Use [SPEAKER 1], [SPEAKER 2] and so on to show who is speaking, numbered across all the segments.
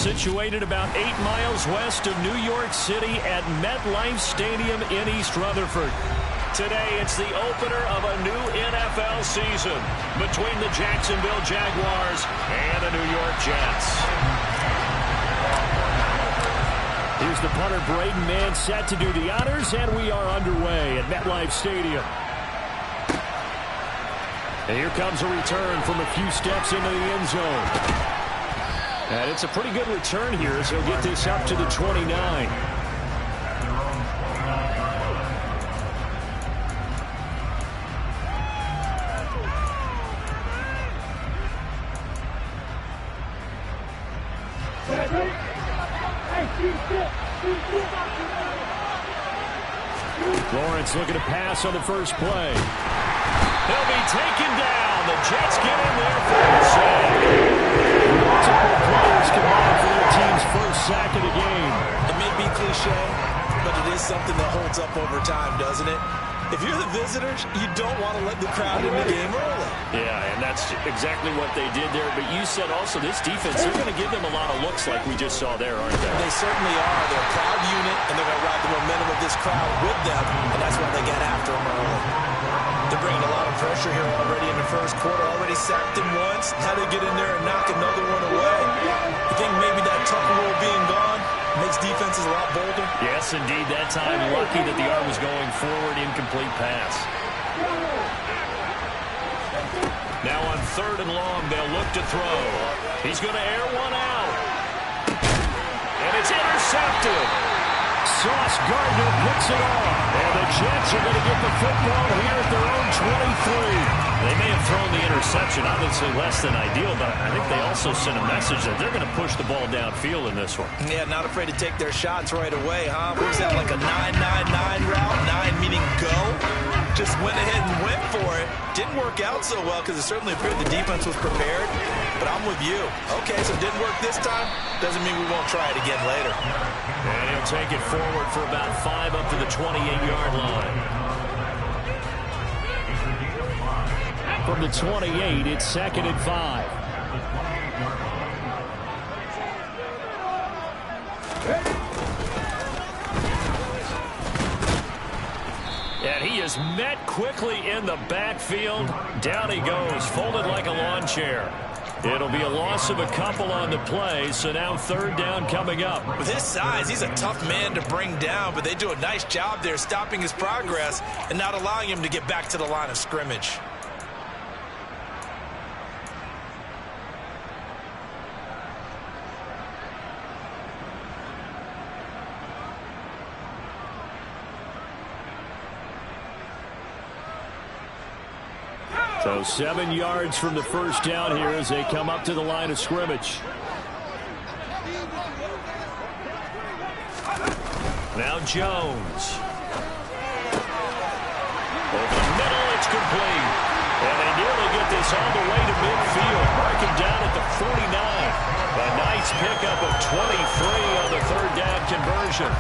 [SPEAKER 1] situated about 8 miles west of New York City at MetLife Stadium in East Rutherford. Today, it's the opener of a new NFL season between the Jacksonville Jaguars and the New York Jets. Here's the punter, Braden Mann, set to do the honors, and we are underway at MetLife Stadium. And here comes a return from a few steps into the end zone. And it's a pretty good return here as he'll get this up to the 29. Lawrence looking to pass on the first play. He'll be taken down. The Jets get in there for the sack. Multiple players combined for their team's first sack of the game.
[SPEAKER 2] It may be cliche, but it is something that holds up over time, doesn't it? If you're the visitors, you don't want to let the crowd in the game early.
[SPEAKER 1] Yeah, and that's exactly what they did there. But you said also this defense, they're going to give them a lot of looks like we just saw there, aren't they?
[SPEAKER 2] They certainly are. They're a proud unit, and they're going to ride the momentum of this crowd with them, and that's why they get after them early. They're bringing a lot of pressure here already in the first quarter. Already sacked him once. How to get in there and knock another one away. I think maybe that Tucker rule being gone makes defenses a lot bolder.
[SPEAKER 1] Yes, indeed. That time, lucky that the arm was going forward. Incomplete pass. Now on 3rd and long, they'll look to throw. He's going to air one out. And it's intercepted. Sauce Gardner picks it off. And the Jets are going to get the football here at their own 23. They may have thrown the interception, obviously less than ideal, but I think they also sent a message that they're going to push the ball downfield in this one.
[SPEAKER 2] Yeah, not afraid to take their shots right away, huh? What was that, like a 9-9-9 route? 9 meaning go? Just went ahead and went for it. Didn't work out so well because it certainly appeared the defense was prepared. But I'm with you. Okay, so it didn't work this time. Doesn't mean we won't try it again later.
[SPEAKER 1] And he'll take it forward for about 5 up to the 28-yard line. From the 28, it's 2nd and 5. And he is met quickly in the backfield. Down he goes, folded like a lawn chair. It'll be a loss of a couple on the play, so now 3rd down coming up.
[SPEAKER 2] With his size, he's a tough man to bring down, but they do a nice job there stopping his progress and not allowing him to get back to the line of scrimmage.
[SPEAKER 1] So 7 yards from the first down here as they come up to the line of scrimmage. Now Jones. Over the middle, it's complete. And they nearly get this all the way to midfield. Marking down at the 49. A nice pickup of 23 on the 3rd down conversion.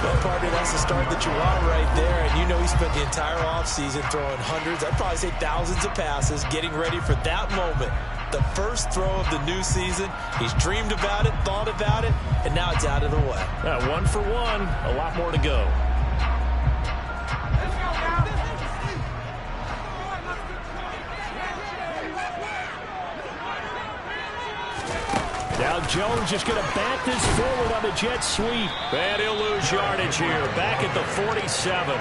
[SPEAKER 2] Well, partner, that's the start that you want right there. And you know he spent the entire offseason throwing hundreds, I'd probably say thousands of passes, getting ready for that moment. The first throw of the new season. He's dreamed about it, thought about it, and now it's out of the way.
[SPEAKER 1] 1 for 1. A lot more to go. Now Jones just going to bat this forward on the jet sweep. And he'll lose yardage here. Back at the 47.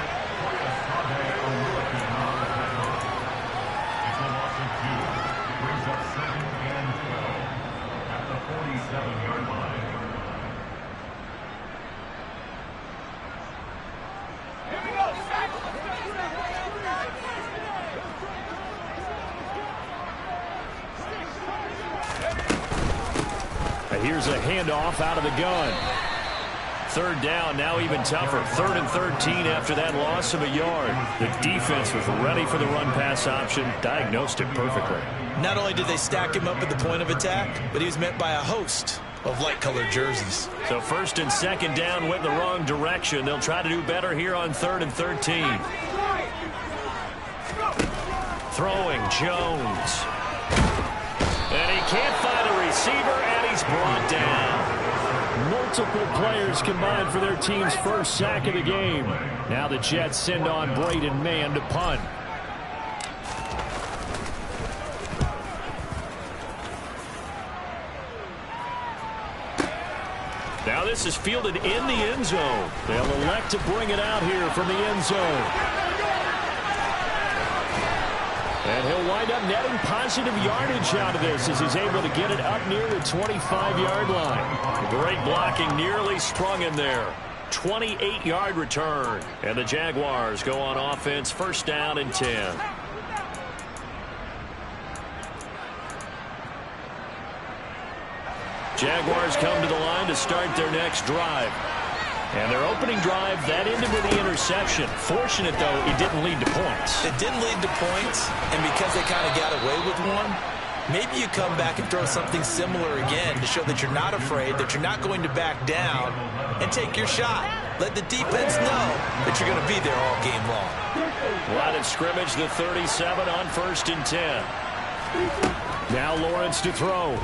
[SPEAKER 1] Here's a handoff out of the gun. 3rd down, now even tougher. 3rd and 13 after that loss of a yard. The defense was ready for the run-pass option, diagnosed it perfectly.
[SPEAKER 2] Not only did they stack him up at the point of attack, but he was met by a host of light-colored jerseys.
[SPEAKER 1] So 1st and 2nd down went the wrong direction. They'll try to do better here on 3rd and 13. Throwing Jones. And he can't find a receiver, and he's brought down. Multiple players combined for their team's first sack of the game. Now the Jets send on Braden Mann to punt. Now this is fielded in the end zone. They'll elect to bring it out here from the end zone. And he'll wind up netting positive yardage out of this as he's able to get it up near the 25-yard line. Great blocking, nearly sprung him there. 28-yard return. And the Jaguars go on offense, first down and 10. Jaguars come to the line to start their next drive. And their opening drive, that ended with the interception. Fortunate, though, it didn't lead to points.
[SPEAKER 2] It didn't lead to points, and because they kind of got away with one, maybe you come back and throw something similar again to show that you're not afraid, that you're not going to back down, and take your shot. Let the defense know that you're going to be there all game long.
[SPEAKER 1] Line of scrimmage, the 37 on first and 10. Now Lawrence to throw.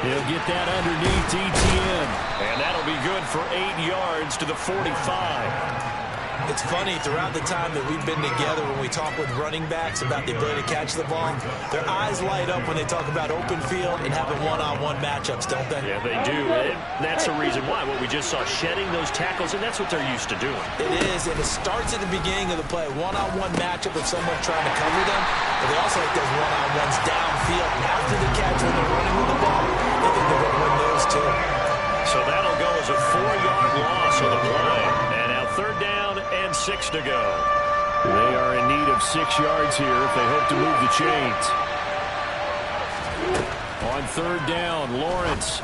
[SPEAKER 1] He'll get that underneath ETN. And that'll be good for 8 yards to the 45.
[SPEAKER 2] It's funny, throughout the time that we've been together, when we talk with running backs about the ability to catch the ball, their eyes light up when they talk about open field and having one-on-one matchups, don't they?
[SPEAKER 1] Yeah, they do. That's the reason why. What we just saw, shedding those tackles, and that's what they're used to doing.
[SPEAKER 2] It is, and it starts at the beginning of the play. One-on-one matchup with someone trying to cover them, but they also like those one-on-ones downfield. And after the catch, when they're running with the ball, they think they're going to win those too.
[SPEAKER 1] So that'll go as a 4-yard loss on the play. And now third down and 6 to go. They are in need of 6 yards here if they hope to move the chains. On third down, Lawrence.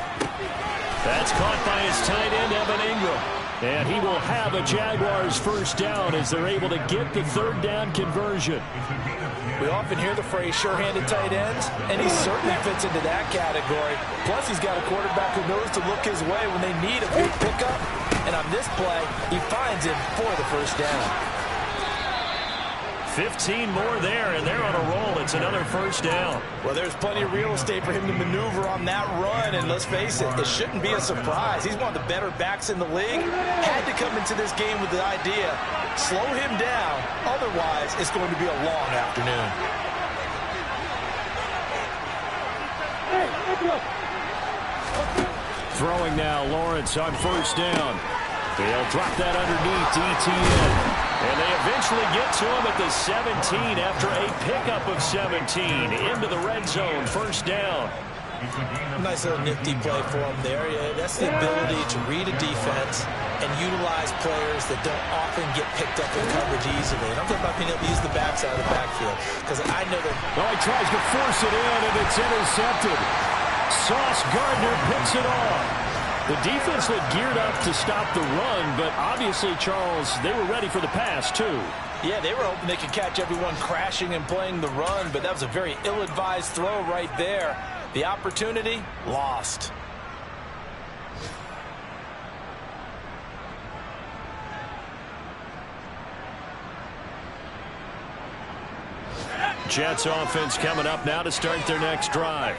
[SPEAKER 1] That's caught by his tight end, Evan Ingram. And he will have a Jaguars first down as they're able to get the third down conversion.
[SPEAKER 2] We often hear the phrase sure-handed tight ends, and he certainly fits into that category. Plus, he's got a quarterback who knows to look his way when they need a big pickup. And on this play, he finds him for the first down.
[SPEAKER 1] 15 more there, and they're on a roll. It's another first down.
[SPEAKER 2] Well, there's plenty of real estate for him to maneuver on that run, and let's face it, it shouldn't be a surprise. He's one of the better backs in the league. Had to come into this game with the idea, slow him down, otherwise it's going to be a long afternoon.
[SPEAKER 1] Throwing now, Lawrence on first down. They'll drop that underneath ETN. And they eventually get to him at the 17 after a pickup of 17 into the red zone. First down.
[SPEAKER 2] Nice little nifty play for him there. Yeah, that's the ability to read a defense and utilize players that don't often get picked up in coverage easily. And I'm talking about being able to use the backside of the backfield. Because I know that...
[SPEAKER 1] Oh, he tries to force it in, and it's intercepted. Sauce Gardner picks it off. The defense looked geared up to stop the run, but obviously, Charles, they were ready for the pass, too.
[SPEAKER 2] Yeah, they were hoping they could catch everyone crashing and playing the run, but that was a very ill-advised throw right there. The opportunity, lost.
[SPEAKER 1] Jets offense coming up now to start their next drive.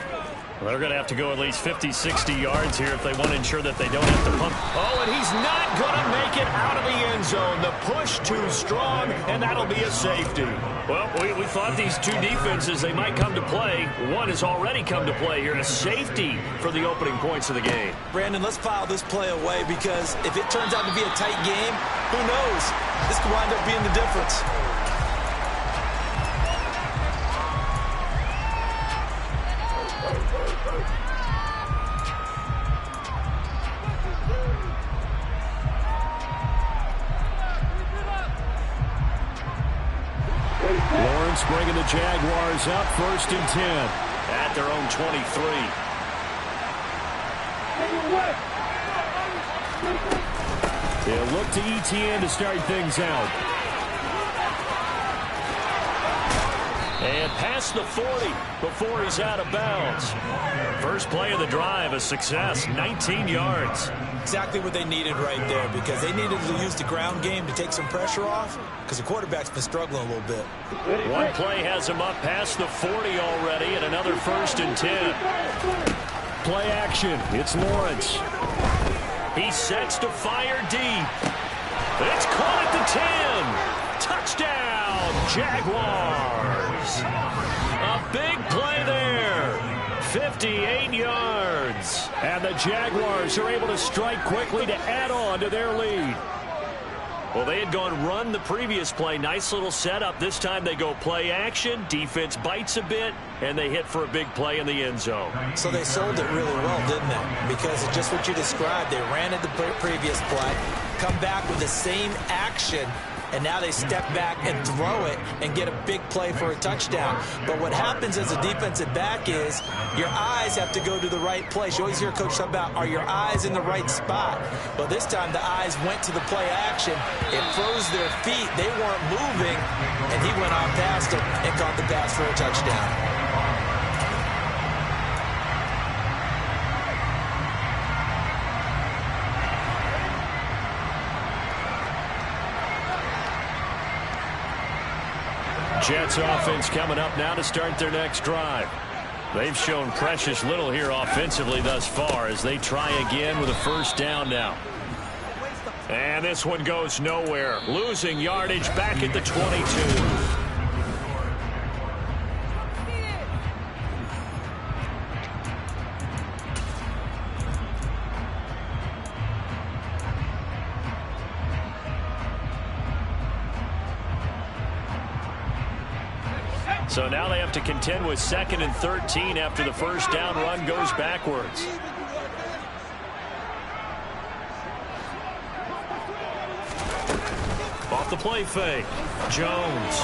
[SPEAKER 1] Well, they're going to have to go at least 50, 60 yards here if they want to ensure that they don't have to pump. Oh, and he's not going to make it out of the end zone. The push too strong, and that'll be a safety. Well, we thought these two defenses, they might come to play. One has already come to play here. A safety for the opening points of the game.
[SPEAKER 2] Brandon, let's file this play away because if it turns out to be a tight game, who knows? This could wind up being the difference.
[SPEAKER 1] Lawrence bringing the Jaguars up first and 10 at their own 23. They'll look to ETN to start things out. And past the 40 before he's out of bounds. First play of the drive, a success, 19 yards.
[SPEAKER 2] Exactly what they needed right there because they needed to use the ground game to take some pressure off because the quarterback's been struggling a little bit.
[SPEAKER 1] One play has him up past the 40 already and another first and 10. play action. It's Lawrence. He sets to fire deep. It's caught at the 10. Touchdown, Jaguars. A big play there. 58 yards. And the Jaguars are able to strike quickly to add on to their lead. Well, they had gone run the previous play. Nice little setup. This time they go play action. Defense bites a bit, and they hit for a big play in the end zone.
[SPEAKER 2] So they sold it really well, didn't they? Because it's just what you described. They ran at the previous play, come back with the same action, and now they step back and throw it and get a big play for a touchdown. But what happens as a defensive back is your eyes have to go to the right place. You always hear Coach talk about, are your eyes in the right spot? Well, this time the eyes went to the play action. It froze their feet. They weren't moving, and he went on past them and caught the pass for a touchdown.
[SPEAKER 1] Jets offense coming up now to start their next drive. They've shown precious little here offensively thus far as they try again with a first down now. And this one goes nowhere. Losing yardage back at the 22. So now they have to contend with 2nd and 13 after the first down run goes backwards. Off the play fake. Jones.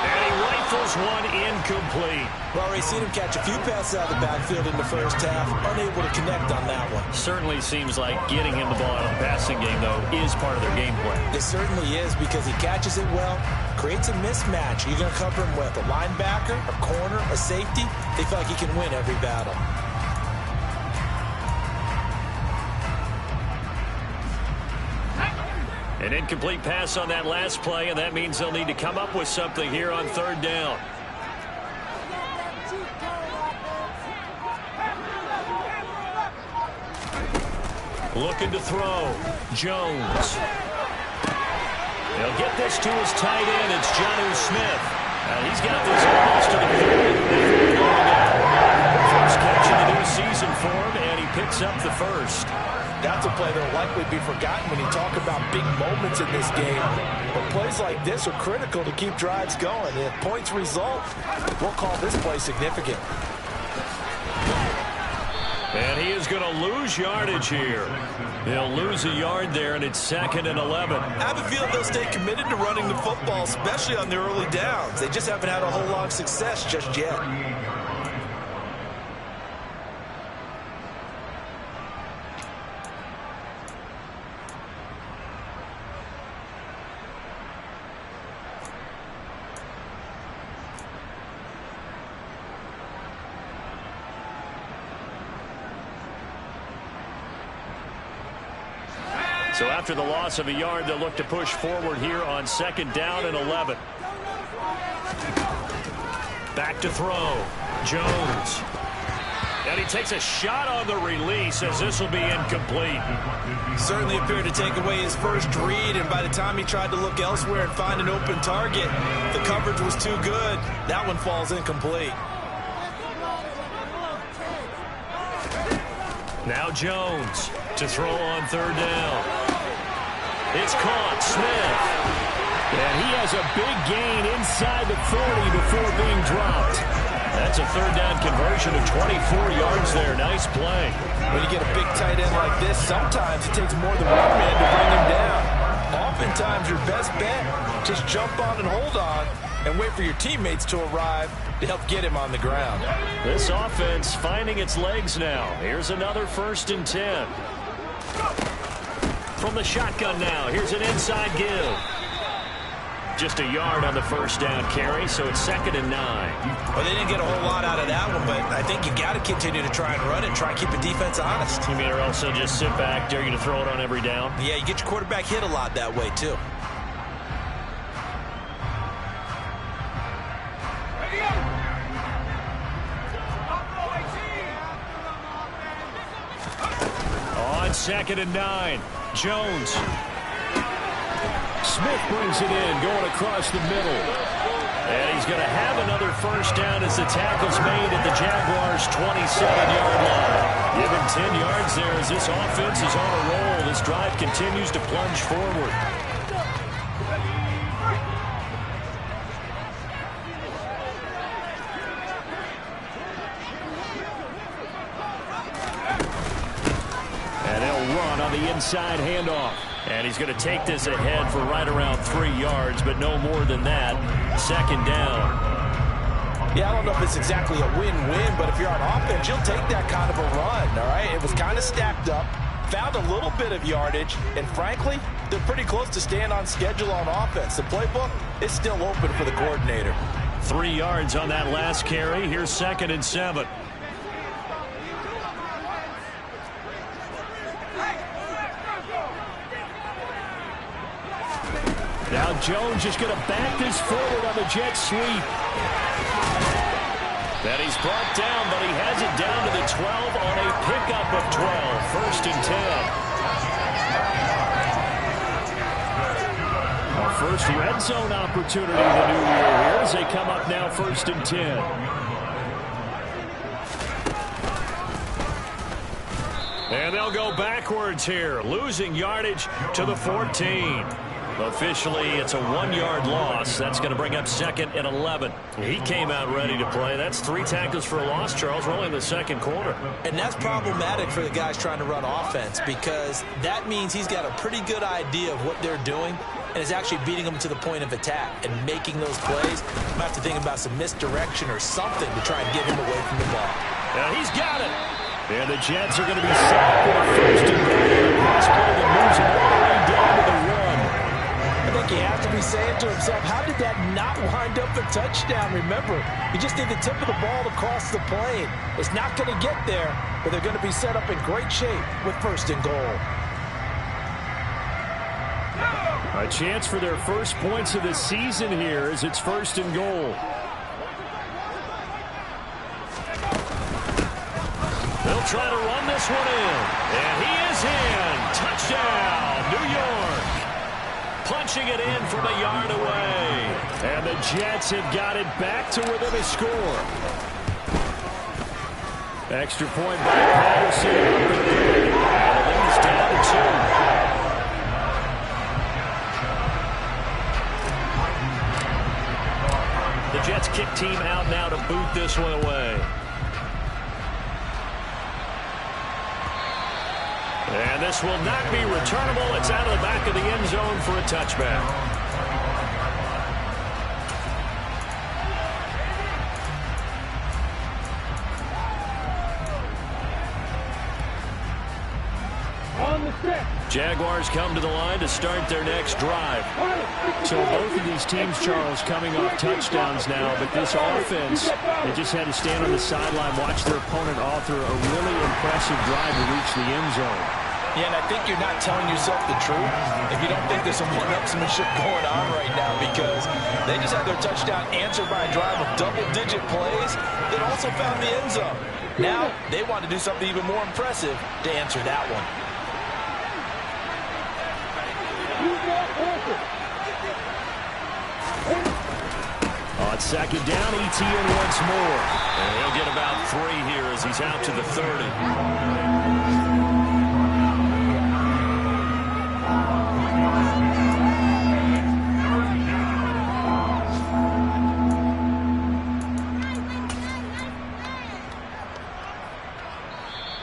[SPEAKER 1] And he rifles one incomplete.
[SPEAKER 2] Well, we've seen him catch a few passes out of the backfield in the first half. Unable to connect on that one.
[SPEAKER 1] Certainly seems like getting him the ball out of the passing game, though, is part of their game plan.
[SPEAKER 2] It certainly is because he catches it well, creates a mismatch. You're going to cover him with a linebacker, a corner, a safety. They feel like he can win every battle.
[SPEAKER 1] An incomplete pass on that last play, and that means they'll need to come up with something here on third down. Looking to throw. Jones. He'll get this to his tight end. It's Jonnu Smith. He's got this almost to the 30. First catch of the new season for him, and he picks up the first.
[SPEAKER 2] That's a play that will likely be forgotten when you talk about big moments in this game. But plays like this are critical to keep drives going. If points result, we'll call this play significant.
[SPEAKER 1] And he is going to lose yardage here. He'll lose a yard there, and it's 2nd and 11.
[SPEAKER 2] I have a feeling they'll stay committed to running the football, especially on the early downs. They just haven't had a whole lot of success just yet.
[SPEAKER 1] So after the loss of a yard, they'll look to push forward here on 2nd down and 11. Back to throw. Jones. And he takes a shot on the release as this will be incomplete.
[SPEAKER 2] Certainly appeared to take away his first read, and by the time he tried to look elsewhere and find an open target, the coverage was too good. That one falls incomplete.
[SPEAKER 1] Now Jones to throw on 3rd down. It's caught. Smith. And he has a big gain inside the 40 before being dropped. That's a 3rd down conversion of 24 yards there. Nice play.
[SPEAKER 2] When you get a big tight end like this, sometimes it takes more than one man to bring him down. Oftentimes your best bet, just jump on and hold on and wait for your teammates to arrive to help get him on the ground.
[SPEAKER 1] This offense finding its legs now. Here's another 1st and 10. From the shotgun now, here's an inside give. Just a yard on the first down carry, so it's 2nd and 9.
[SPEAKER 2] Well, they didn't get a whole lot out of that one, but I think you got to continue to try and run it, try and keep the defense honest.
[SPEAKER 1] You mean, or else they'll just sit back, dare you to throw it on every down?
[SPEAKER 2] Yeah, you get your quarterback hit a lot that way, too.
[SPEAKER 1] 2nd and 9. Jones. Smith brings it in, going across the middle. And he's going to have another first down as the tackle's made at the Jaguars' 27-yard line. Given 10 yards there as this offense is on a roll. This drive continues to plunge forward. And they'll run on the inside handoff. And he's going to take this ahead for right around 3 yards, but no more than that. 2nd down.
[SPEAKER 2] Yeah, I don't know if it's exactly a win-win, but if you're on offense, you'll take that kind of a run, all right? It was kind of stacked up, found a little bit of yardage, and frankly, they're pretty close to staying on schedule on offense. The playbook is still open for the coordinator.
[SPEAKER 1] 3 yards on that last carry. Here's 2nd and 7. Now Jones is going to back this forward on the jet sweep. And he's brought down, but he has it down to the 12 on a pickup of 12. 1st and 10. Our first red zone opportunity in the new year here as they come up now 1st and 10. And they'll go backwards here, losing yardage to the 14. Officially, it's a 1-yard loss. That's going to bring up 2nd and 11. He came out ready to play. That's 3 tackles for a loss, Charles. We're only in the 2nd quarter.
[SPEAKER 2] And that's problematic for the guys trying to run offense because that means he's got a pretty good idea of what they're doing and is actually beating them to the point of attack and making those plays. You might have to think about some misdirection or something to try and get him away from the ball.
[SPEAKER 1] Now he's got it. And the Jets are going to be sacked with a 1st and 9. Pass play that moves him all the way down to the run.
[SPEAKER 2] I think he has to be saying to himself, how did that not wind up a touchdown? Remember, you just need the tip of the ball to cross the plane. It's not going to get there, but they're going to be set up in great shape with 1st and goal.
[SPEAKER 1] A chance for their first points of the season here as it's 1st and goal. They'll try to run this one in. And he is in. Touchdown, New York. Punching it in from a yard away. And the Jets have got it back to within a score. Extra point by Patterson. And the lead's down to 2. The Jets kick team out now to boot this one away. And this will not be returnable. It's out of the back of the end zone for a touchback. Jaguars come to the line to start their next drive. So both of these teams, Charles, coming off touchdowns now, but this offense, they just had to stand on the sideline, watch their opponent author a really impressive drive to reach the end zone.
[SPEAKER 2] Yeah, and I think you're not telling yourself the truth if you don't think there's some one-upsmanship going on right now because they just had their touchdown answered by a drive of double-digit plays that also found the end zone. Now they want to do something even more impressive to answer that one.
[SPEAKER 1] On 2nd down, ETN once more. And he'll get about 3 here as he's out to the 30.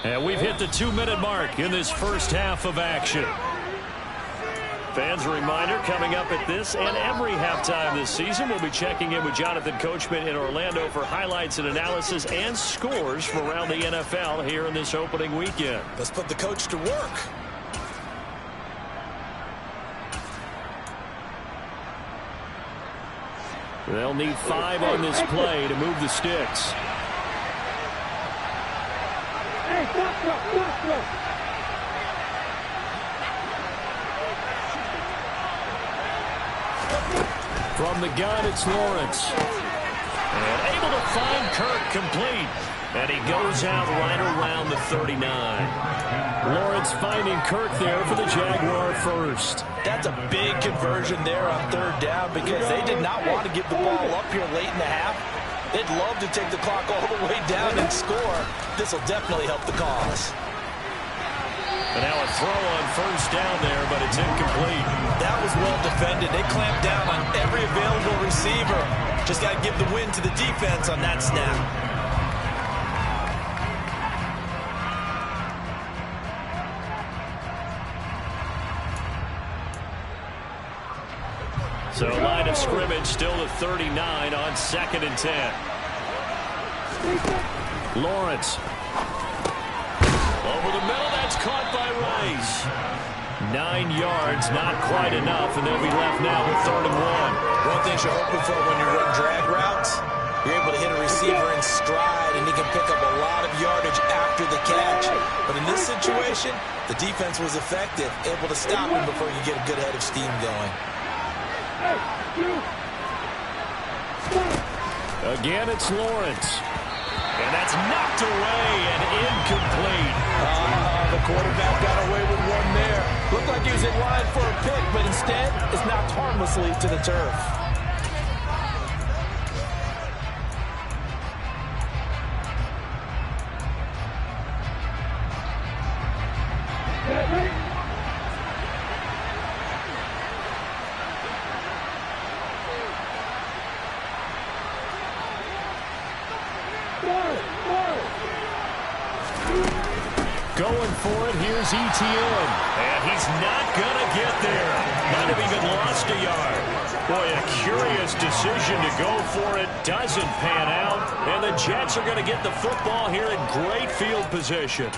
[SPEAKER 1] And we've hit the 2-minute mark in this first half of action. Fans, a reminder, coming up at this and every halftime this season, we'll be checking in with Jonathan Coachman in Orlando for highlights and analysis and scores from around the NFL here in this opening weekend.
[SPEAKER 2] Let's put the coach to work.
[SPEAKER 1] They'll need 5 on this play to move the sticks. From the gun, it's Lawrence. And able to find Kirk complete. And he goes out right around the 39. Lawrence finding Kirk there for the Jaguar first.
[SPEAKER 2] That's a big conversion there on third down because they did not want to give the ball up here late in the half. They'd love to take the clock all the way down and score. This will definitely help the cause.
[SPEAKER 1] And now a throw on first down there, but it's incomplete.
[SPEAKER 2] That was well defended. They clamped down on every available receiver. Just got to give the win to the defense on that snap.
[SPEAKER 1] So line of scrimmage still at 39 on 2nd and 10. Lawrence. Over the middle, that's caught by Rice. 9 yards, not quite enough, and they'll be left now with 3rd and 1.
[SPEAKER 2] One thing you're hoping for when you run drag routes, you're able to hit a receiver in stride, and he can pick up a lot of yardage after the catch. But in this situation, the defense was effective, able to stop him before you get a good head of steam going.
[SPEAKER 1] Again, it's Lawrence. And that's knocked away and incomplete.
[SPEAKER 2] The quarterback got away with one there. Looked like he was in line for a pick, but instead, it's knocked harmlessly to the turf.
[SPEAKER 1] Going for it, here's Etienne. And he's not going to get there. Might have even lost a yard. Boy, a curious decision to go for it. Doesn't pan out. And the Jets are going to get the football here in great field position.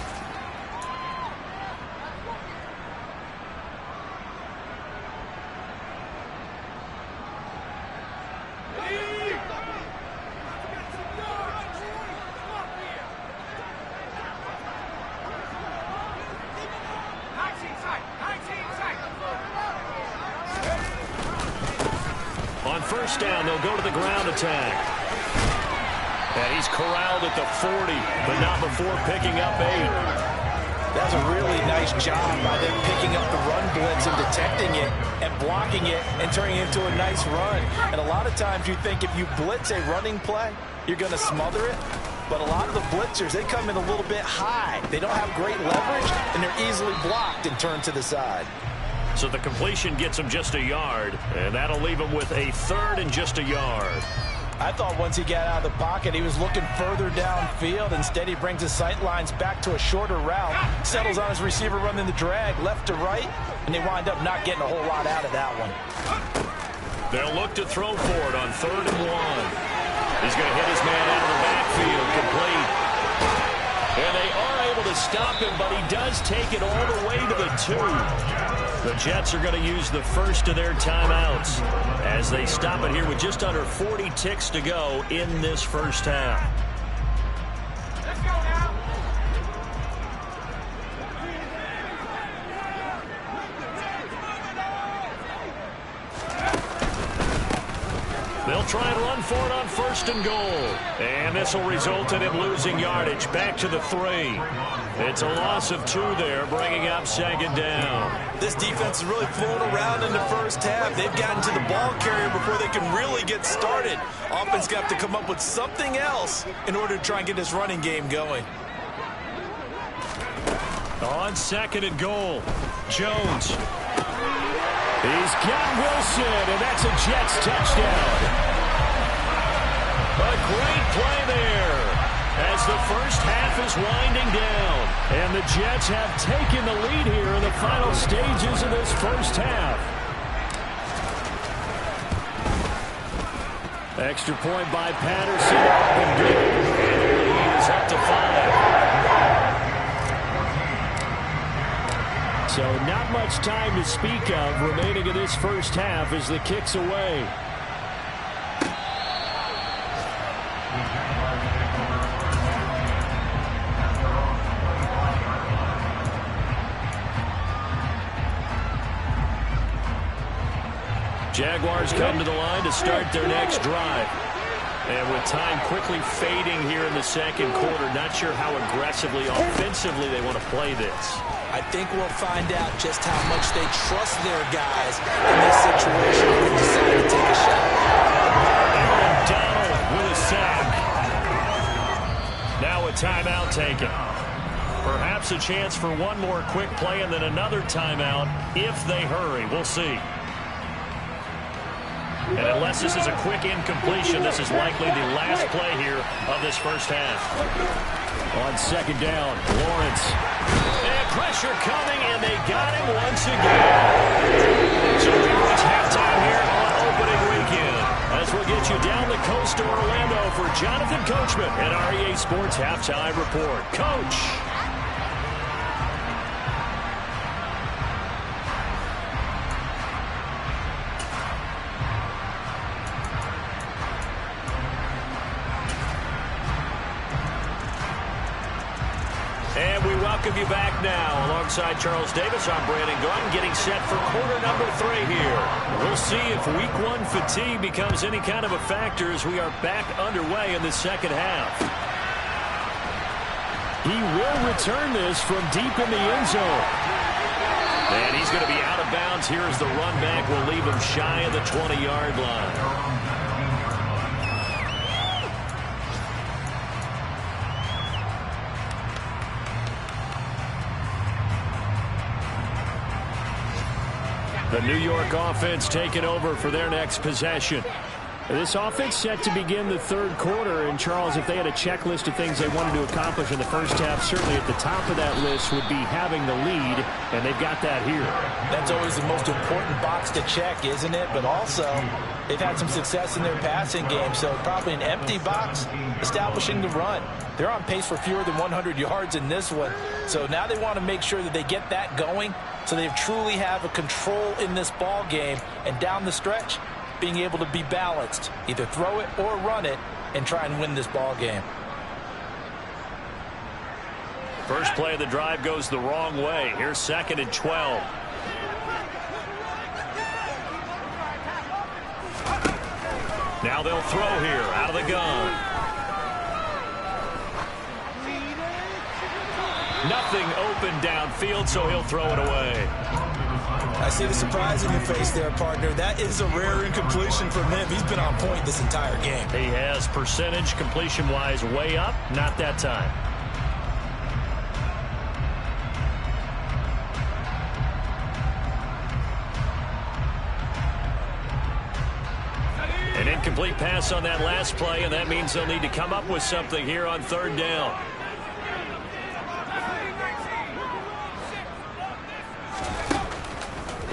[SPEAKER 1] On first down, they'll go to the ground attack. And he's corralled at the 40, but not before picking up 8.
[SPEAKER 2] That's a really nice job by them picking up the run blitz and detecting it and blocking it and turning it into a nice run. And a lot of times you think if you blitz a running play, you're going to smother it. But a lot of the blitzers, they come in a little bit high. They don't have great leverage, and they're easily blocked and turned to the side.
[SPEAKER 1] So the completion gets him just a yard, and that'll leave him with a 3rd and just a yard.
[SPEAKER 2] I thought once he got out of the pocket, he was looking further downfield. Instead, he brings his sight lines back to a shorter route, settles on his receiver running the drag left to right, and they wind up not getting a whole lot out of that one.
[SPEAKER 1] They'll look to throw for it on 3rd and 1. He's going to hit his man out of the backfield, complete. And they are able to stop him, but he does take it all the way to the 2. The Jets are going to use the first of their timeouts as they stop it here with just under 40 ticks to go in this first half.
[SPEAKER 3] Let's go now.
[SPEAKER 1] They'll try and run for it on 1st and goal. And this will result in him losing yardage back to the 3. It's a loss of 2 there, bringing up 2nd down.
[SPEAKER 2] This defense is really flown around in the first half. They've gotten to the ball carrier before they can really get started. Offense got to come up with something else in order to try and get this running game going.
[SPEAKER 1] On 2nd and goal, Jones. He's got Wilson, and that's a Jets touchdown. A great play there as the first half is winding down. And the Jets have taken the lead here in the final stages of this first half. Extra point by Patterson. And the lead is up to 5. So not much time to speak of remaining in this first half as the kick's away. Jaguars come to the line to start their next drive. And with time quickly fading here in the second quarter, not sure how aggressively, offensively they want to play this.
[SPEAKER 2] I think we'll find out just how much they trust their guys in this situation when they decide to take a shot.
[SPEAKER 1] Aaron Donald with a sack. Now a timeout taken. Perhaps a chance for one more quick play and then another timeout if they hurry. We'll see. And unless this is a quick incompletion, this is likely the last play here of this first half. On second down, Lawrence. And pressure coming, and they got him once again. So we reach halftime here on opening weekend. As we'll get you down the coast to Orlando for Jonathan Coachman and our EA Sports Halftime Report. Coach. And we welcome you back now. Alongside Charles Davis, I'm Brandon Gunn, getting set for quarter number 3 here. We'll see if week 1 fatigue becomes any kind of a factor as we are back underway in the second half. He will return this from deep in the end zone. And he's going to be out of bounds here as the run back will leave him shy of the 20-yard line. The New York offense taking over for their next possession. This offense set to begin the third quarter. And, Charles, if they had a checklist of things they wanted to accomplish in the first half, certainly at the top of that list would be having the lead, and they've got that here.
[SPEAKER 2] That's always the most important box to check, isn't it? But also, they've had some success in their passing game, so probably an empty box establishing the run. They're on pace for fewer than 100 yards in this one, so now they want to make sure that they get that going so they truly have a control in this ball game, and down the stretch, being able to be balanced, either throw it or run it, and try and win this ball game.
[SPEAKER 1] First play of the drive goes the wrong way. Here's 2nd and 12. Now they'll throw here out of the gun. Nothing open downfield, so he'll throw it away.
[SPEAKER 2] I see the surprise in your face there, partner. That is a rare incompletion from him. He's been on point this entire game.
[SPEAKER 1] He has percentage completion-wise way up, not that time. An incomplete pass on that last play, and that means they'll need to come up with something here on 3rd down.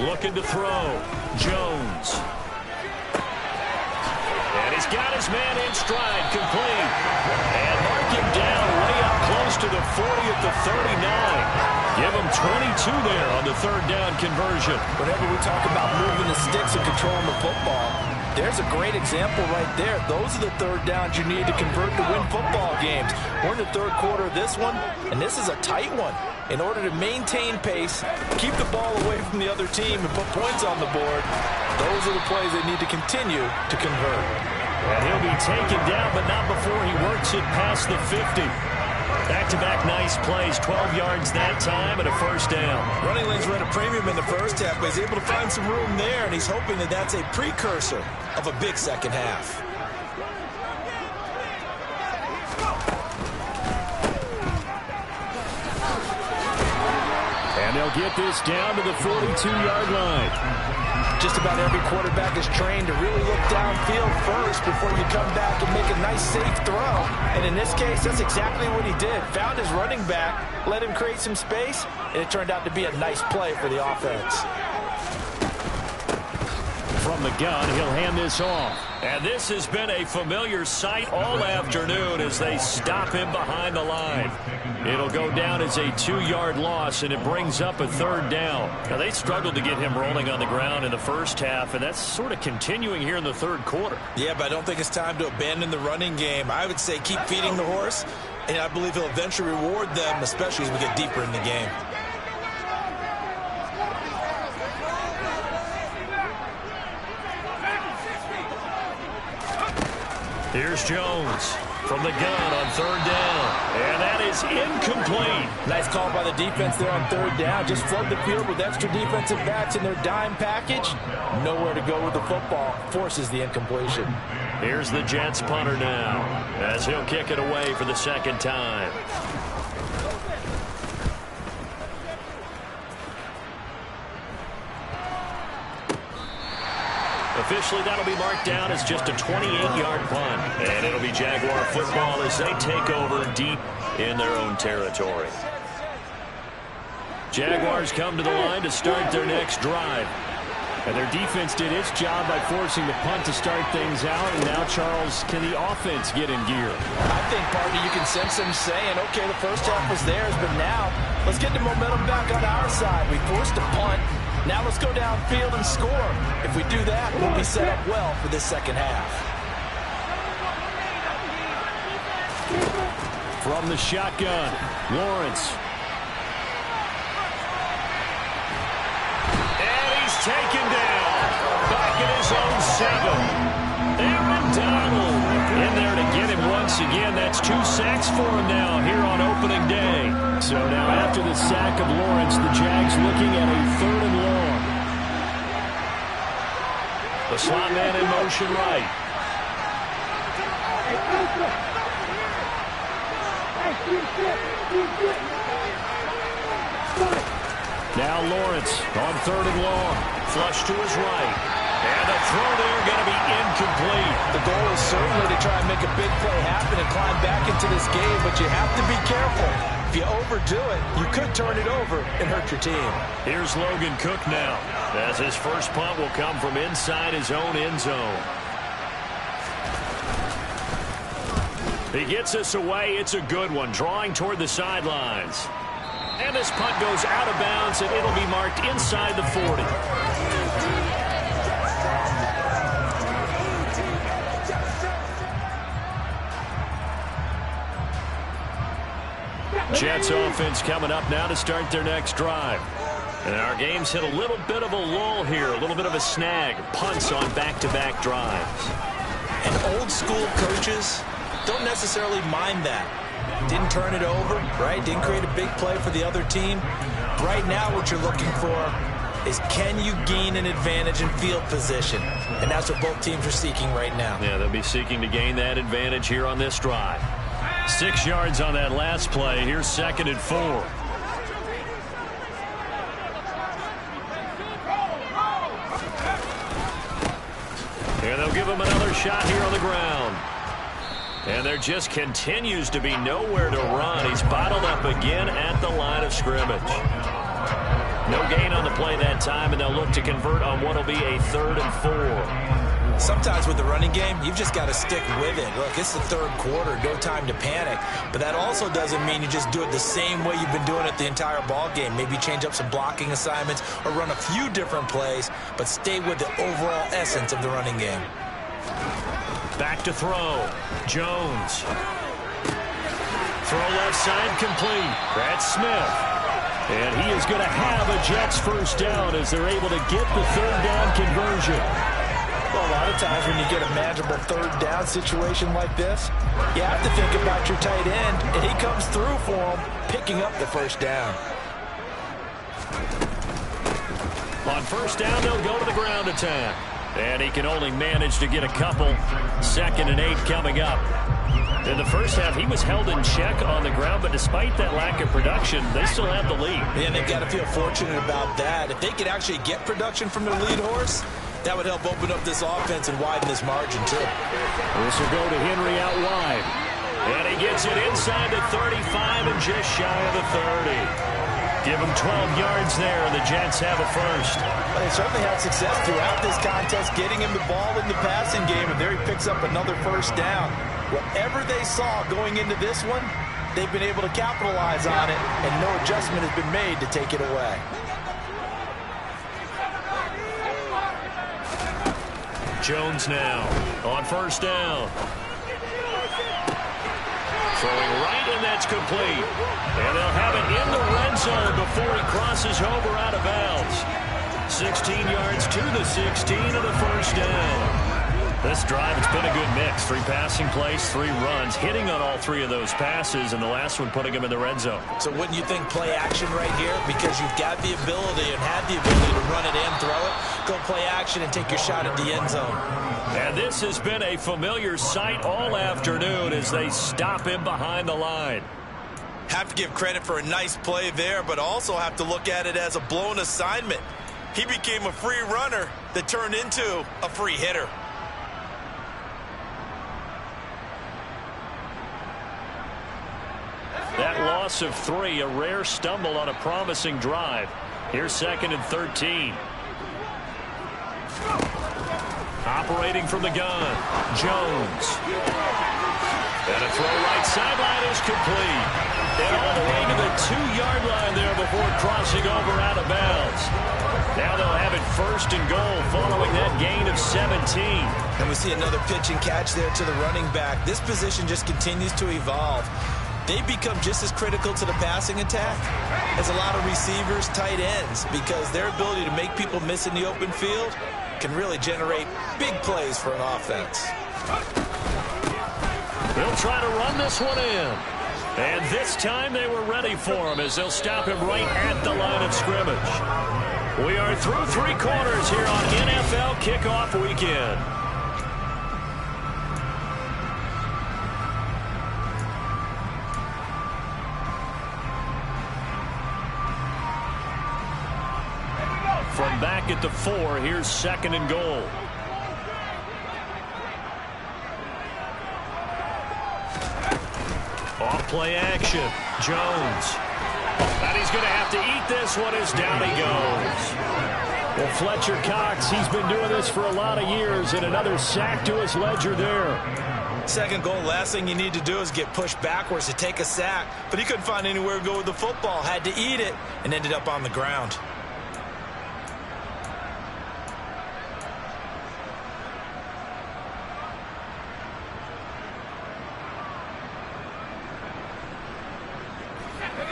[SPEAKER 1] Looking to throw. Jones. And he's got his man in stride, complete. And mark him down way up close to the 40 at the 39. Give him 22 there on the 3rd down conversion.
[SPEAKER 2] Whenever we talk about moving the sticks and controlling the football, there's a great example right there. Those are the 3rd downs you need to convert to win football games. We're in the 3rd quarter of this one, and this is a tight one. In order to maintain pace, keep the ball away from the other team, and put points on the board, those are the plays they need to continue to convert.
[SPEAKER 1] And he'll be taken down, but not before he works it past the 50. Back-to-back nice plays, 12 yards that time and a 1st down.
[SPEAKER 2] Running lanes were at a premium in the first half, but he's able to find some room there, and he's hoping that that's a precursor of a big second half.
[SPEAKER 1] And they'll get this down to the 42-yard line.
[SPEAKER 2] Just about every quarterback is trained to really look downfield first before you come back and make a nice, safe throw. And in this case, that's exactly what he did. Found his running back, let him create some space, and it turned out to be a nice play for the offense.
[SPEAKER 1] From the gun, he'll hand this off. And this has been a familiar sight all afternoon as they stop him behind the line. It'll go down as a 2-yard loss, and it brings up a 3rd down. Now, they struggled to get him rolling on the ground in the first half, and that's sort of continuing here in the 3rd quarter.
[SPEAKER 2] Yeah, but I don't think it's time to abandon the running game. I would say keep feeding the horse, and I believe he'll eventually reward them, especially as we get deeper in the game.
[SPEAKER 1] Here's Jones from the gun on third down. And that is incomplete.
[SPEAKER 2] Nice call by the defense there on third down. Just flood the field with extra defensive backs in their dime package. Nowhere to go with the football. Forces the incompletion.
[SPEAKER 1] Here's the Jets punter now as he'll kick it away for the second time. Officially, that'll be marked down as just a 28-yard punt. And it'll be Jaguar football as they take over deep in their own territory. Jaguars come to the line to start their next drive. And their defense did its job by forcing the punt to start things out. And now, Charles, can the offense get in gear?
[SPEAKER 2] I think, partner, you can sense them saying, okay, the first half was theirs, but now let's get the momentum back on our side. We forced a punt. Now let's go downfield and score. If we do that, we'll be set up well for this second half.
[SPEAKER 1] From the shotgun, Lawrence. And he's taken down. Back at his own 7. Aaron Donald in there to get him once again. That's 2 sacks for him now here on opening day. So now after the sack of Lawrence, the Jags looking at a 3rd and long. The slot man in motion right. Now Lawrence on 3rd and long. Flush to his right. And the throw there going to be incomplete.
[SPEAKER 2] The goal is certainly to try and make a big play happen and climb back into this game, but you have to be careful. If you overdo it, you could turn it over and hurt your team.
[SPEAKER 1] Here's Logan Cook now, as his first punt will come from inside his own end zone. He gets us away. It's a good one, drawing toward the sidelines. And this punt goes out of bounds, and it'll be marked inside the 40. Jets offense coming up now to start their next drive. And our game's hit a little bit of a lull here, a little bit of a snag. Punts on back-to-back drives.
[SPEAKER 2] And old school coaches don't necessarily mind that. Didn't turn it over, right? Didn't create a big play for the other team. Right now what you're looking for is, can you gain an advantage in field position? And that's what both teams are seeking right now.
[SPEAKER 1] Yeah, they'll be seeking to gain that advantage here on this drive. 6 yards on that last play. Here's 2nd and 4. And they'll give him another shot here on the ground. And there just continues to be nowhere to run. He's bottled up again at the line of scrimmage. No gain on the play that time, and they'll look to convert on what will be a 3rd and 4.
[SPEAKER 2] Sometimes with the running game, you've just got to stick with it. Look, it's the 3rd quarter, no time to panic. But that also doesn't mean you just do it the same way you've been doing it the entire ball game. Maybe change up some blocking assignments or run a few different plays, but stay with the overall essence of the running game.
[SPEAKER 1] Back to throw. Jones. Throw left side complete. That's Smith. And he is going to have a Jets first down as they're able to get the 3rd down conversion.
[SPEAKER 2] Well, a lot of times when you get a manageable 3rd down situation like this, you have to think about your tight end, and he comes through for him, picking up the first down.
[SPEAKER 1] On first down, they'll go to the ground attack. And he can only manage to get a couple. 2nd and 8 coming up. In the first half, he was held in check on the ground, but despite that lack of production, they still have the lead.
[SPEAKER 2] And they've got to feel fortunate about that. If they could actually get production from their lead horse, that would help open up this offense and widen this margin, too.
[SPEAKER 1] This will go to Henry out wide. And he gets it inside the 35 and just shy of the 30. Give him 12 yards there, and the Jets have a first.
[SPEAKER 2] Well, they certainly had success throughout this contest, getting him the ball in the passing game, and there he picks up another first down. Whatever they saw going into this one, they've been able to capitalize on it, and no adjustment has been made to take it away.
[SPEAKER 1] Jones now on first down. Throwing right, and that's complete. And they'll have it in the red zone before he crosses over out of bounds. 16 yards to the 16 of the first down. This drive, it's been a good mix. 3 passing plays, 3 runs, hitting on all 3 of those passes, and the last one putting him in the red zone.
[SPEAKER 2] So wouldn't you think play action right here? Because you've got the ability and have the ability to run it and throw it. Go play action and take your shot at the end zone.
[SPEAKER 1] And this has been a familiar sight all afternoon as they stop him behind the line.
[SPEAKER 2] Have to give credit for a nice play there, but also have to look at it as a blown assignment. He became a free runner that turned into a free hitter.
[SPEAKER 1] That loss of 3, a rare stumble on a promising drive. Here's 2nd and 13. Operating from the gun, Jones. And a throw right sideline is complete. And all the way to the 2-yard line there before crossing over out of bounds. Now they'll have it 1st and goal following that gain of 17.
[SPEAKER 2] And we see another pitch and catch there to the running back. This position just continues to evolve. They become just as critical to the passing attack as a lot of receivers, tight ends, because their ability to make people miss in the open field can really generate big plays for an offense.
[SPEAKER 1] They'll try to run this one in. And this time they were ready for him as they'll stop him right at the line of scrimmage. We are through 3 quarters here on NFL Kickoff Weekend. From back at the 4, here's 2nd and goal. Off play action, Jones. And he's going to have to eat this one as down he goes. Well, Fletcher Cox, he's been doing this for a lot of years, and another sack to his ledger there.
[SPEAKER 2] 2nd goal, last thing you need to do is get pushed backwards to take a sack, but he couldn't find anywhere to go with the football, had to eat it, and ended up on the ground.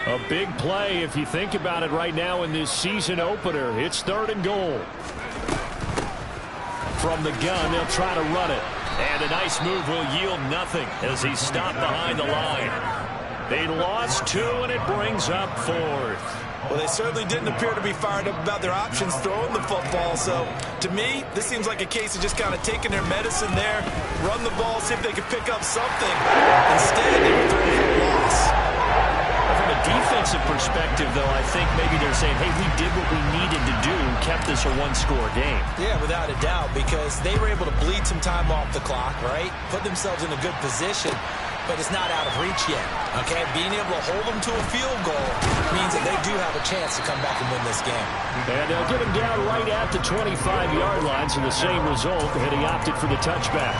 [SPEAKER 1] A big play if you think about it right now in this season opener. It's 3rd and goal. From the gun, they'll try to run it. And a nice move will yield nothing as he's stopped behind the line. They lost 2, and it brings up 4th.
[SPEAKER 2] Well, they certainly didn't appear to be fired up about their options throwing the football. So, to me, this seems like a case of just kind of taking their medicine there, run the ball, see if they can pick up something. Instead, they were throwing for a loss.
[SPEAKER 1] From a defensive perspective, though, I think maybe they're saying, hey, we did what we needed to do, kept this a 1-score game.
[SPEAKER 2] Yeah, without a doubt, because they were able to bleed some time off the clock, right? Put themselves in a good position, but it's not out of reach yet, okay? Being able to hold them to a field goal means that they do have a chance to come back and win this game.
[SPEAKER 1] And they'll get him down right at the 25-yard line, so the same result, and he opted for the touchback.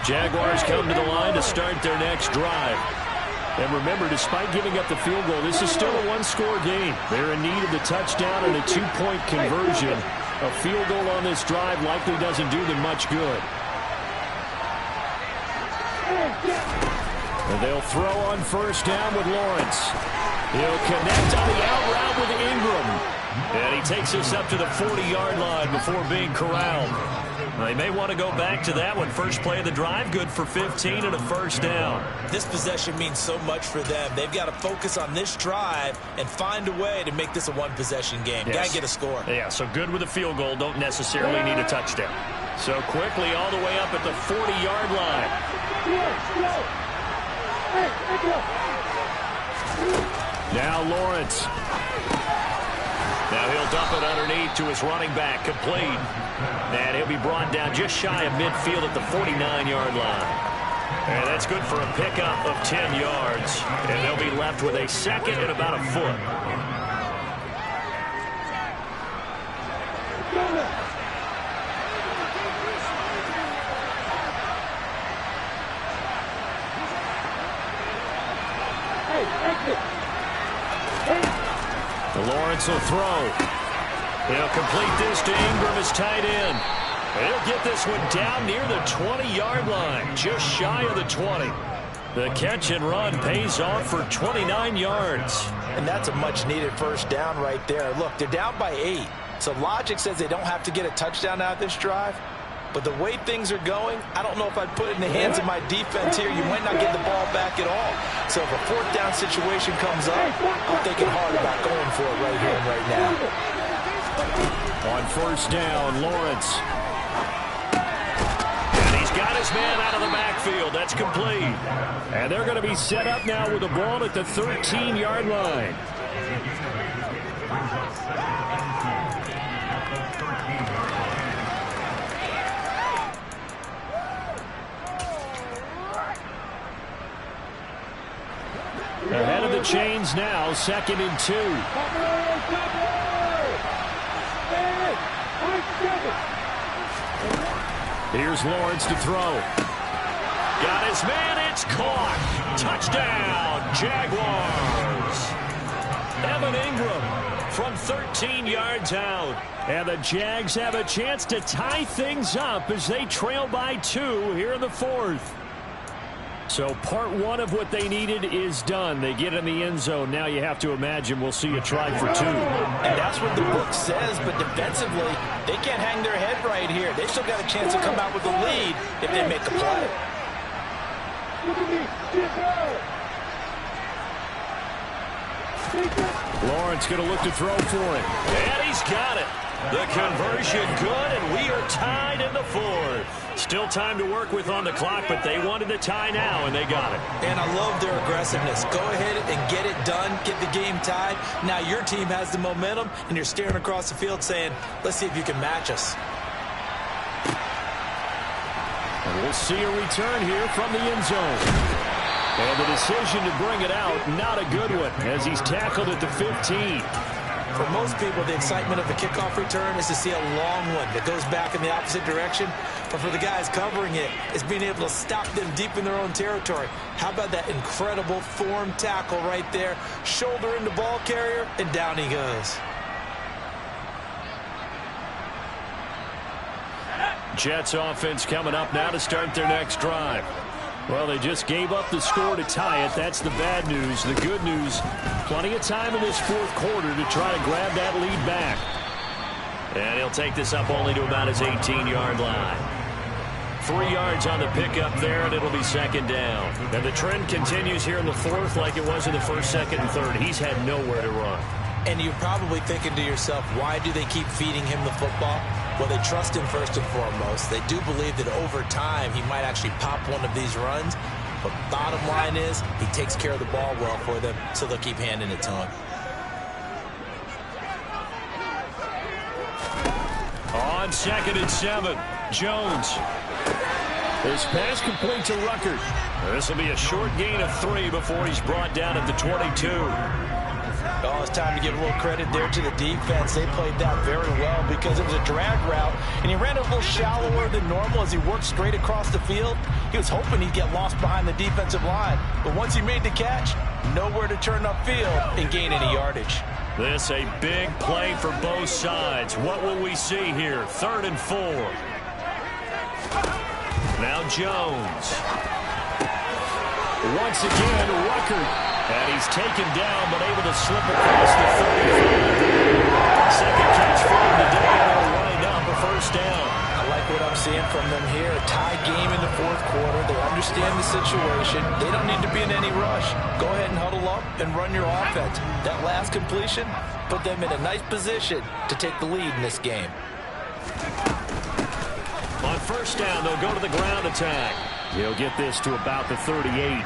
[SPEAKER 1] Jaguars come to the line to start their next drive. And remember, despite giving up the field goal, this is still a 1-score game. They're in need of the touchdown and a 2-point conversion. A field goal on this drive likely doesn't do them much good. And they'll throw on 1st down with Lawrence. He'll connect on the out route with Ingram. And he takes us up to the 40-yard line before being corralled. They may want to go back to that one. First play of the drive, good for 15 and a 1st down.
[SPEAKER 2] This possession means so much for them. They've got to focus on this drive and find a way to make this a 1-possession game.
[SPEAKER 1] Yes.
[SPEAKER 2] Got to get a score.
[SPEAKER 1] Yeah, so good with a field goal. Don't necessarily need a touchdown. So quickly all the way up at the 40-yard line. Now Lawrence. Now he'll dump it underneath to his running back, complete. And he'll be brought down just shy of midfield at the 49-yard line. And that's good for a pickup of 10 yards. And they'll be left with a 2nd and about a foot. Lawrence will throw. He'll complete this to Ingram, his tight end. He'll get this one down near the 20-yard line, just shy of the 20. The catch and run pays off for 29 yards.
[SPEAKER 2] And that's a much-needed first down right there. Look, they're down by 8. So logic says they don't have to get a touchdown out of this drive. But the way things are going, I don't know if I'd put it in the hands of my defense here. You might not get the ball back at all. So if a fourth down situation comes up, I'm thinking hard about going for it right here and right now.
[SPEAKER 1] On first down, Lawrence. And he's got his man out of the backfield. That's complete. And they're going to be set up now with the ball at the 13-yard line. Ahead of the chains now, 2nd and 2. Here's Lawrence to throw. Got his man, it's caught. Touchdown, Jaguars. Evan Ingram from 13 yards out. And the Jags have a chance to tie things up as they trail by 2 here in the 4th. So part 1 of what they needed is done. They get in the end zone. Now you have to imagine we'll see a try for 2.
[SPEAKER 2] And that's what the book says, but defensively, they can't hang their head right here. They still got a chance to come out with the lead if they make a play.
[SPEAKER 1] Lawrence going to look to throw for it. And he's got it. The conversion good, and we are tied in the 4th. Still time to work with on the clock, but they wanted the tie now, and they got it.
[SPEAKER 2] And I love their aggressiveness. Go ahead and get it done, get the game tied. Now your team has the momentum, and you're staring across the field saying, let's see if you can match us.
[SPEAKER 1] And we'll see a return here from the end zone. And the decision to bring it out, not a good one, as he's tackled at the 15.
[SPEAKER 2] For most people, the excitement of the kickoff return is to see a long one that goes back in the opposite direction. But for the guys covering it, it's being able to stop them deep in their own territory. How about that incredible form tackle right there? Shoulder in the ball carrier, and down he goes.
[SPEAKER 1] Jets offense coming up now to start their next drive. Well, they just gave up the score to tie it. That's the bad news. The good news, plenty of time in this 4th quarter to try to grab that lead back. And he'll take this up only to about his 18-yard line. 3 yards on the pickup there, and it'll be 2nd down. And the trend continues here in the 4th like it was in the 1st, 2nd, and 3rd. He's had nowhere to run.
[SPEAKER 2] And you're probably thinking to yourself, why do they keep feeding him the football? Well, they trust him first and foremost. They do believe that over time he might actually pop one of these runs. But bottom line is he takes care of the ball well for them, so they'll keep handing it to him.
[SPEAKER 1] On 2nd and 7, Jones. His pass complete to Ruckert. This will be a short gain of 3 before he's brought down at the 22.
[SPEAKER 2] Oh, it's time to give a little credit there to the defense. They played that very well because it was a drag route, and he ran a little shallower than normal as he worked straight across the field. He was hoping he'd get lost behind the defensive line, but once he made the catch, nowhere to turn upfield and gain any yardage.
[SPEAKER 1] This a big play for both sides. What will we see here? 3rd and 4. Now Jones. Once again, Ruckert. And he's taken down, but able to slip across the 35. Second catch for him today, and they'll wind up a first down.
[SPEAKER 2] I like what I'm seeing from them here. A tie game in the 4th quarter. They understand the situation. They don't need to be in any rush. Go ahead and huddle up and run your offense. That last completion put them in a nice position to take the lead in this game.
[SPEAKER 1] On first down, they'll go to the ground attack. He'll get this to about the 38.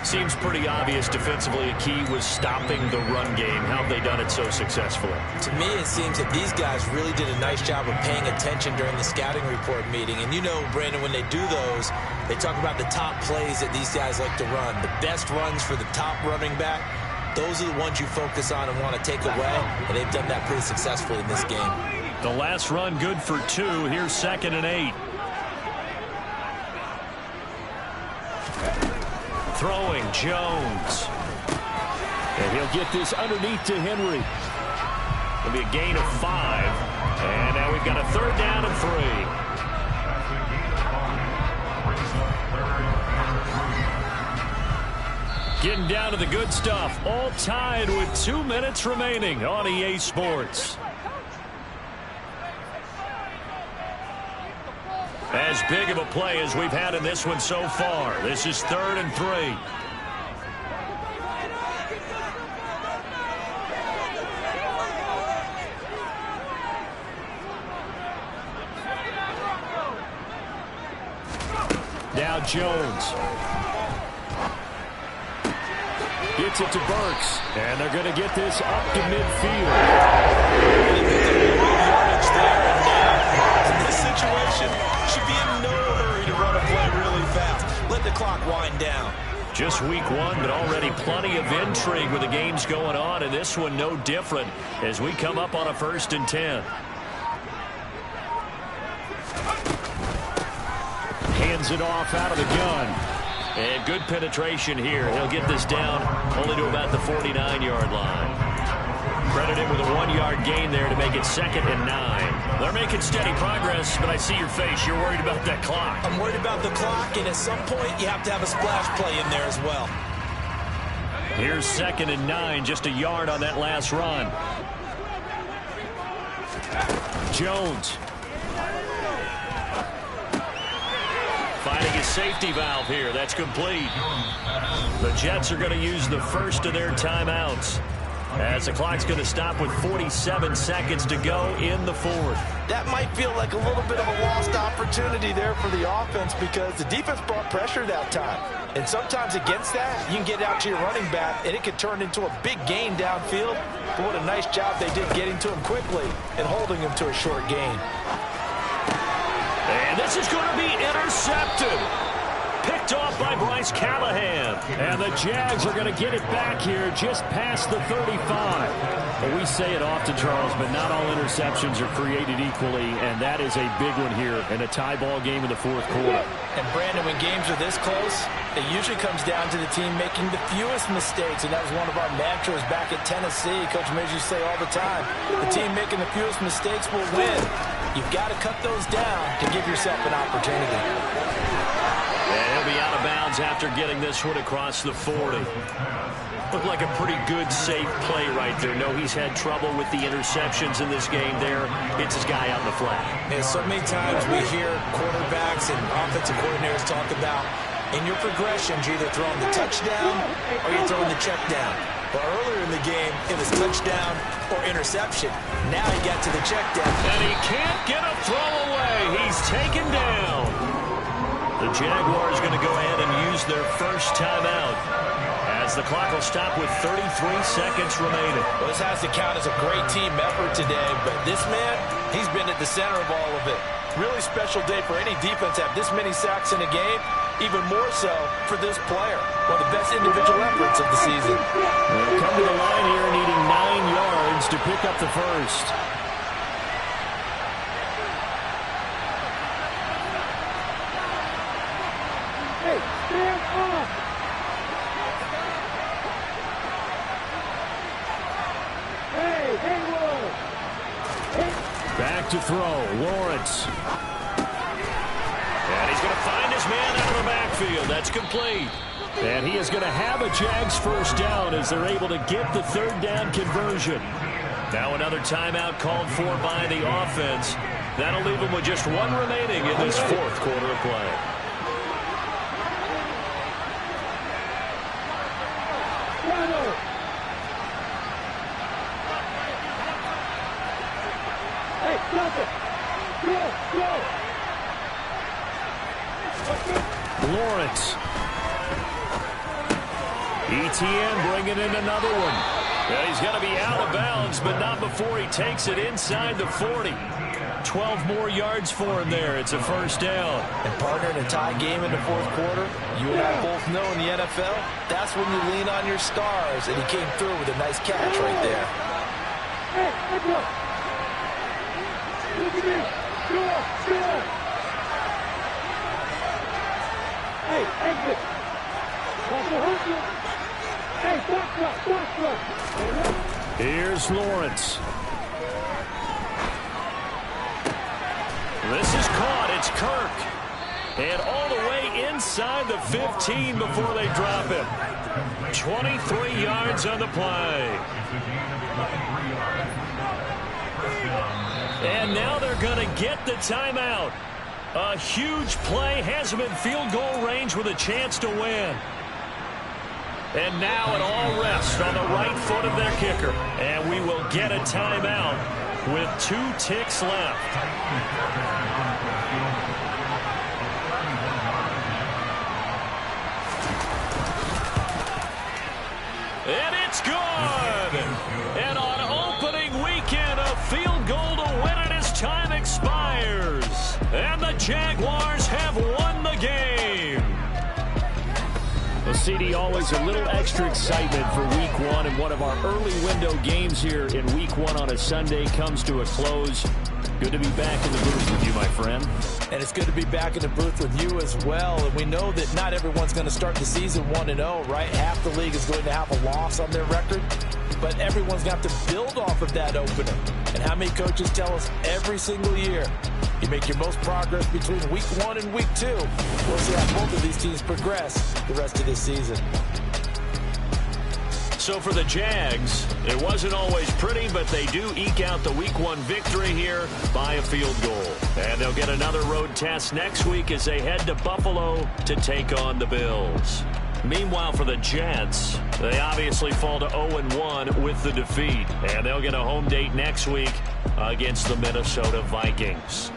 [SPEAKER 1] Seems pretty obvious defensively a key was stopping the run game. How have they done it so successfully?
[SPEAKER 2] To me, it seems that these guys really did a nice job of paying attention during the scouting report meeting. And you know, Brandon, when they do those, they talk about the top plays that these guys like to run. The best runs for the top running back, those are the ones you focus on and want to take away. And they've done that pretty successfully in this game.
[SPEAKER 1] The last run good for 2. Here's 2nd and 8. Throwing Jones. And he'll get this underneath to Henry. It'll be a gain of 5. And now we've got a 3rd down and 3. Getting down to the good stuff. All tied with 2 minutes remaining on EA Sports. As big of a play as we've had in this one so far. This is 3rd and 3. Now Jones. Gets it to Burks. And they're going to get this up to midfield.
[SPEAKER 2] Yardage there, and now, in this situation, should be in no hurry to run a play really fast. Let the clock wind down.
[SPEAKER 1] Just week 1, but already plenty of intrigue with the games going on, and this one no different as we come up on a 1st and 10. Hands it off out of the gun. And good penetration here. He'll get this down only to about the 49-yard line. Credit him with a 1-yard gain there to make it 2nd and 9. They're making steady progress, but I see your face. You're worried about that clock.
[SPEAKER 2] I'm worried about the clock, and at some point you have to have a splash play in there as well.
[SPEAKER 1] Here's 2nd and 9, just a yard on that last run. Jones. Finding his safety valve here. That's complete. The Jets are going to use the first of their timeouts, as the clock's going to stop with 47 seconds to go in the 4th.
[SPEAKER 2] That might feel like a little bit of a lost opportunity there for the offense because the defense brought pressure that time. And sometimes against that, you can get out to your running back, and it could turn into a big gain downfield. But what a nice job they did getting to him quickly and holding him to a short gain.
[SPEAKER 1] And this is going to be intercepted. Picked off by Bryce Callahan. And the Jags are going to get it back here just past the 35. Well, we say it often, Charles, but not all interceptions are created equally, and that is a big one here in a tie ball game in the 4th quarter.
[SPEAKER 2] And, Brandon, when games are this close, it usually comes down to the team making the fewest mistakes, and that was one of our mantras back at Tennessee. Coach Midge used to say all the time, the team making the fewest mistakes will win. You've got to cut those down to give yourself an opportunity.
[SPEAKER 1] And he'll be out of bounds after getting this one across the 40. Looked like a pretty good, safe play right there. No, he's had trouble with the interceptions in this game there. It's his guy out in the flat.
[SPEAKER 2] And so many times we hear quarterbacks and offensive coordinators talk about, in your progressions, you're either throwing the touchdown or you're throwing the check down. But earlier in the game, it was touchdown or interception. Now he got to the check down.
[SPEAKER 1] And he can't get a throw away. He's taken down. The Jaguars going to go ahead and use their first timeout, as the clock will stop with 33 seconds remaining.
[SPEAKER 2] Well, this has to count as a great team effort today, but this man, he's been at the center of all of it. Really special day for any defense to have this many sacks in a game, even more so for this player. One of the best individual efforts of the season.
[SPEAKER 1] They'll come to the line here needing 9 yards to pick up the first.
[SPEAKER 3] Hey, stand up!
[SPEAKER 1] Back to throw, Lawrence. And he's going to find his man out of the backfield. That's complete. And he is going to have a Jags first down as they're able to get the 3rd down conversion. Now another timeout called for by the offense. That'll leave them with just 1 remaining in this 4th quarter of play. Lawrence. ETN bringing in another one. Well, he's going to be out of bounds, but not before he takes it inside the 40. 12 more yards for him there. It's a first down.
[SPEAKER 2] And, partner, in a tie game in the 4th quarter, you and I both know in the NFL, that's when you lean on your stars, and he came through with a nice catch right there.
[SPEAKER 3] Hey, look up. Look at me. Score. Hey, exit. That's a hurt you. Hey, box.
[SPEAKER 1] Here's Lawrence. This is caught. It's Kirk. And all the way inside the 15 before they drop him. 23 yards on the play. And now they're going to get the timeout. A huge play has them in field goal range with a chance to win. And now it all rests on the right foot of their kicker. And we will get a timeout with 2 ticks left. And it's good. And on opening weekend, a field goal to win it as time expires. And the Jaguars have won the game. Well, CD, always a little extra excitement for Week 1, and one of our early window games here in Week 1 on a Sunday comes to a close. Good to be back in the booth with you, my friend.
[SPEAKER 2] And it's good to be back in the booth with you as well. And we know that not everyone's going to start the season 1-0, right? Half the league is going to have a loss on their record, but everyone's got to build off of that opener. And how many coaches tell us every single year, you make your most progress between Week 1 and Week 2. We'll see how both of these teams progress the rest of this season.
[SPEAKER 1] So for the Jags, it wasn't always pretty, but they do eke out the Week 1 victory here by a field goal. And they'll get another road test next week as they head to Buffalo to take on the Bills. Meanwhile, for the Jets, they obviously fall to 0-1 with the defeat. And they'll get a home date next week against the Minnesota Vikings.